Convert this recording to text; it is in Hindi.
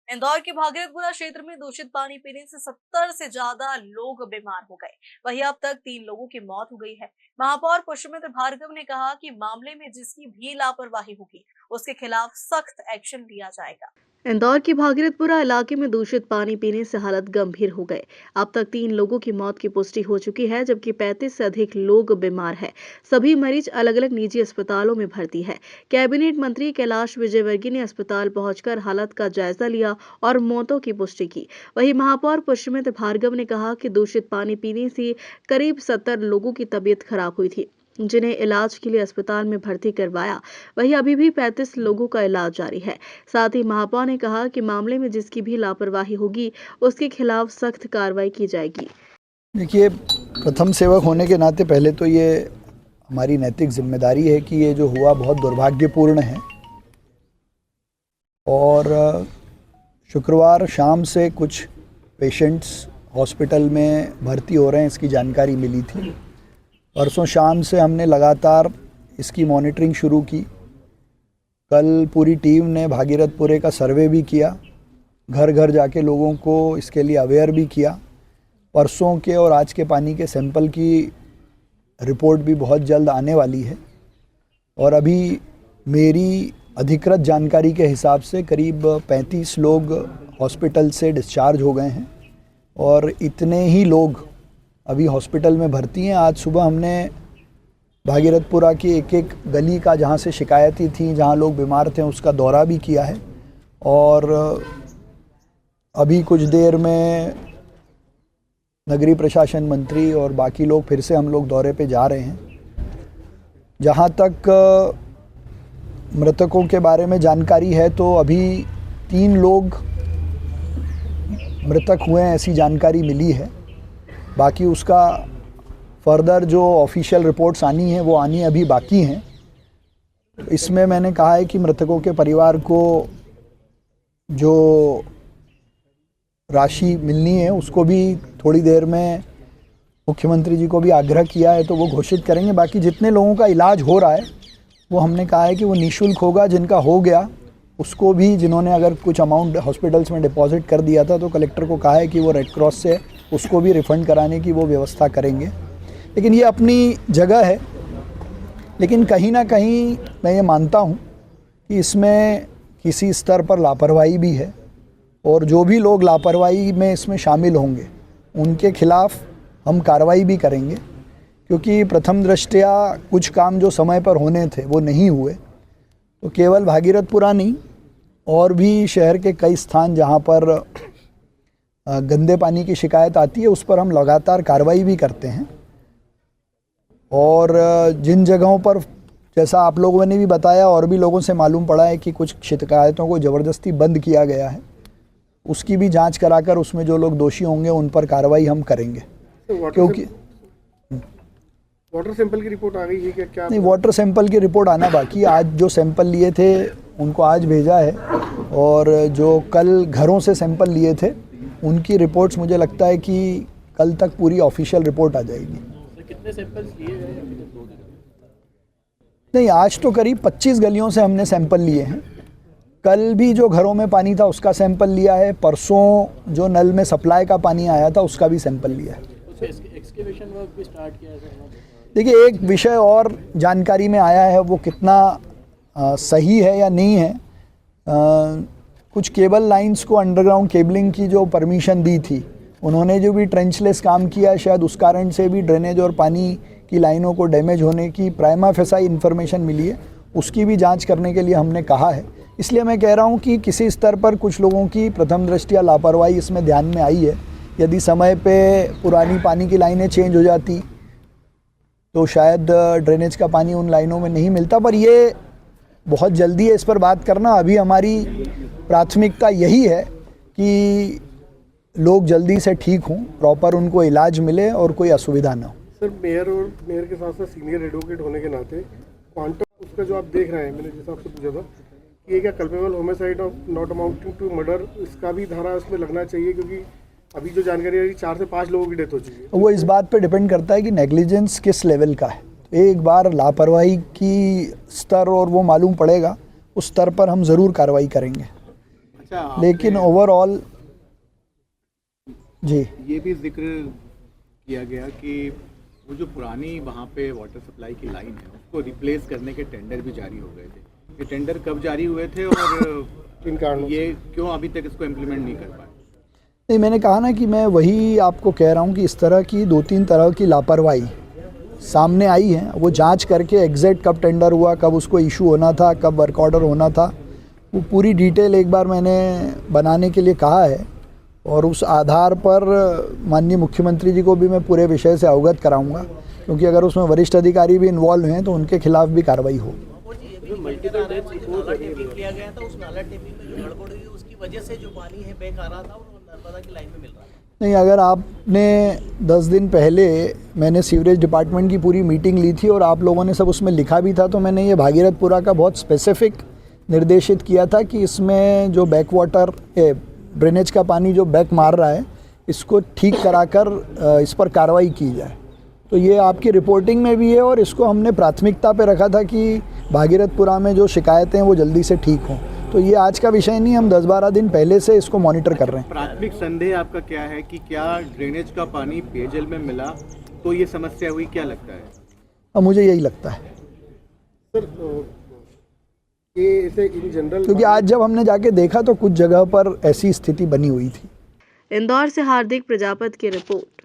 इंदौर के भागीरथपुरा क्षेत्र में दूषित पानी पीने से 70 से ज्यादा लोग बीमार हो गए। वहीं अब तक 3 लोगों की मौत हो गई है। महापौर पुष्पमित्र भार्गव ने कहा कि मामले में जिसकी भी लापरवाही होगी उसके खिलाफ सख्त एक्शन लिया जाएगा। इंदौर के भागीरथपुरा इलाके में दूषित पानी पीने से हालत गंभीर हो गए। अब तक 3 लोगों की मौत की पुष्टि हो चुकी है, जबकि 35 से अधिक लोग बीमार हैं। सभी मरीज अलग अलग निजी अस्पतालों में भर्ती है। कैबिनेट मंत्री कैलाश विजयवर्गीय ने अस्पताल पहुंचकर हालत का जायजा लिया और मौतों की पुष्टि की। वहीं महापौर पुष्पमित्र भार्गव ने कहा कि दूषित पानी पीने से करीब 70 लोगों की तबीयत खराब हुई थी, जिन्हें इलाज के लिए अस्पताल में भर्ती करवाया। वहीं अभी भी 35 लोगों का इलाज जारी है। साथ ही महापौर ने कहा कि मामले में जिसकी भी लापरवाही होगी उसके खिलाफ सख्त कार्रवाई की जाएगी। देखिए, प्रथम सेवक होने के नाते पहले तो ये हमारी नैतिक जिम्मेदारी है कि ये जो हुआ बहुत दुर्भाग्यपूर्ण है। और शुक्रवार शाम से कुछ पेशेंट्स हॉस्पिटल में भर्ती हो रहे हैं, इसकी जानकारी मिली थी। परसों शाम से हमने लगातार इसकी मॉनिटरिंग शुरू की। कल पूरी टीम ने भागीरथपुरे का सर्वे भी किया, घर घर जाके लोगों को इसके लिए अवेयर भी किया। परसों के और आज के पानी के सैंपल की रिपोर्ट भी बहुत जल्द आने वाली है। और अभी मेरी अधिकृत जानकारी के हिसाब से करीब 35 लोग हॉस्पिटल से डिस्चार्ज हो गए हैं और इतने ही लोग अभी हॉस्पिटल में भर्ती हैं। आज सुबह हमने भागीरथपुरा की एक एक गली का, जहाँ से शिकायतें थी, जहाँ लोग बीमार थे, उसका दौरा भी किया है। और अभी कुछ देर में नगरीय प्रशासन मंत्री और बाकी लोग फिर से हम लोग दौरे पे जा रहे हैं। जहाँ तक मृतकों के बारे में जानकारी है तो अभी 3 लोग मृतक हुए हैं, ऐसी जानकारी मिली है। बाकी उसका फर्दर जो ऑफिशियल रिपोर्ट्स आनी है वो आनी अभी बाकी हैं। इसमें मैंने कहा है कि मृतकों के परिवार को जो राशि मिलनी है उसको भी थोड़ी देर में मुख्यमंत्री जी को भी आग्रह किया है, तो वो घोषित करेंगे। बाकी जितने लोगों का इलाज हो रहा है वो हमने कहा है कि वो निःशुल्क होगा। जिनका हो गया उसको भी, जिन्होंने अगर कुछ अमाउंट हॉस्पिटल्स में डिपॉजिट कर दिया था, तो कलेक्टर को कहा है कि वो रेड क्रॉस से उसको भी रिफ़ंड कराने की वो व्यवस्था करेंगे। लेकिन ये अपनी जगह है। लेकिन कहीं ना कहीं मैं ये मानता हूँ कि इसमें किसी स्तर पर लापरवाही भी है, और जो भी लोग लापरवाही में इसमें शामिल होंगे उनके खिलाफ हम कार्रवाई भी करेंगे। क्योंकि प्रथम दृष्टया कुछ काम जो समय पर होने थे वो नहीं हुए। तो केवल भागीरथपुरा नहीं, और भी शहर के कई स्थान जहाँ पर गंदे पानी की शिकायत आती है उस पर हम लगातार कार्रवाई भी करते हैं। और जिन जगहों पर, जैसा आप लोगों ने भी बताया और भी लोगों से मालूम पड़ा है कि कुछ शिकायतों को ज़बरदस्ती बंद किया गया है, उसकी भी जांच कराकर उसमें जो लोग दोषी होंगे उन पर कार्रवाई हम करेंगे। क्योंकि वाटर सैंपल की रिपोर्ट आ गई है क्या? नहीं, वाटर सैंपल की रिपोर्ट आना बाकी। आज जो सैंपल लिए थे उनको आज भेजा है, और जो कल घरों से सैंपल लिए थे उनकी रिपोर्ट्स मुझे लगता है कि कल तक पूरी ऑफिशियल रिपोर्ट आ जाएगी। कितने सैंपल्स लिए गए? नहीं, आज तो करीब 25 गलियों से हमने सैंपल लिए हैं। कल भी जो घरों में पानी था उसका सैंपल लिया है। परसों जो नल में सप्लाई का पानी आया था उसका भी सैंपल लिया है। एक्सकेवेशन वर्क भी स्टार्ट किया है? देखिए, एक विषय और जानकारी में आया है, वो कितना सही है या नहीं है। कुछ केबल लाइंस को अंडरग्राउंड केबलिंग की जो परमिशन दी थी, उन्होंने जो भी ट्रेंचलेस काम किया है, शायद उस कारण से भी ड्रेनेज और पानी की लाइनों को डैमेज होने की प्राइमा फेसाई इन्फॉर्मेशन मिली है। उसकी भी जांच करने के लिए हमने कहा है। इसलिए मैं कह रहा हूं कि किसी स्तर पर कुछ लोगों की प्रथम दृष्टया लापरवाही इसमें ध्यान में आई है। यदि समय पे पुरानी पानी की लाइनें चेंज हो जाती तो शायद ड्रेनेज का पानी उन लाइनों में नहीं मिलता। पर ये बहुत जल्दी है इस पर बात करना। अभी हमारी प्राथमिकता यही है कि लोग जल्दी से ठीक हों, प्रॉपर उनको इलाज मिले और कोई असुविधा ना हो। सर, मेयर और मेयर के साथ साथ सीनियर एडवोकेट होने के नाते क्वांटम उसका जो आप देख रहे हैं, मैंने जैसा आपसे पूछा था कि ये क्या culpable homicide of not amounting to murder, इसका भी धारा उसमें लगना चाहिए? क्योंकि अभी जो जानकारी है 4 से 5 लोगों की डेथ हो चुकी है। वो इस बात पे डिपेंड करता है कि नेग्लिजेंस किस लेवल का है। एक बार लापरवाही की स्तर और वो मालूम पड़ेगा, उस स्तर पर हम ज़रूर कार्रवाई करेंगे। अच्छा, लेकिन आपने ओवरऑल जी ये भी जिक्र किया गया कि वो जो पुरानी वहाँ पे वाटर सप्लाई की लाइन है उसको रिप्लेस करने के टेंडर भी जारी हो गए थे। ये टेंडर कब जारी हुए थे और इन कारणों ये क्यों अभी तक इसको इम्प्लीमेंट नहीं कर पाए? नहीं, मैंने कहा ना कि मैं वही आपको कह रहा हूँ कि इस तरह की 2-3 तरह की लापरवाही सामने आई है। वो जांच करके एग्जैक्ट कब टेंडर हुआ, कब उसको इशू होना था, कब वर्क ऑर्डर होना था, वो पूरी डिटेल एक बार मैंने बनाने के लिए कहा है और उस आधार पर माननीय मुख्यमंत्री जी को भी मैं पूरे विषय से अवगत कराऊंगा, क्योंकि अगर उसमें वरिष्ठ अधिकारी भी इन्वॉल्व हैं तो उनके खिलाफ भी कार्रवाई हो। नाला टेपिंग किया गया था, उस नाला टेपिंग में जो गड़बड़ हुई उसकी वजह से जो पानी है बैक आ रहा था और नर्मदा की लाइन में मिल रहा था। नहीं, अगर आपने 10 दिन पहले मैंने सीवरेज डिपार्टमेंट की पूरी मीटिंग ली थी और आप लोगों ने सब उसमें लिखा भी था, तो मैंने ये भागीरथपुरा का बहुत स्पेसिफिक निर्देशित किया था कि इसमें जो बैक वाटर ड्रेनेज का पानी जो बैक मार रहा है इसको ठीक कराकर इस पर कार्रवाई की जाए। तो ये आपकी रिपोर्टिंग में भी है और इसको हमने प्राथमिकता पे रखा था कि भागीरथपुरा में जो शिकायतें हैं वो जल्दी से ठीक हों। तो ये आज का विषय नहीं, हम 10-12 दिन पहले से इसको मॉनिटर कर रहे हैं। प्राथमिक संदेह आपका क्या है कि क्या ड्रेनेज का पानी पेयजल में मिला तो ये समस्या हुई, क्या लगता है? अब मुझे यही लगता है, सर ये ऐसे इन जनरल क्योंकि आज जब हमने जाके देखा तो कुछ जगह पर ऐसी स्थिति बनी हुई थी। इंदौर से हार्दिक प्रजापति की रिपोर्ट।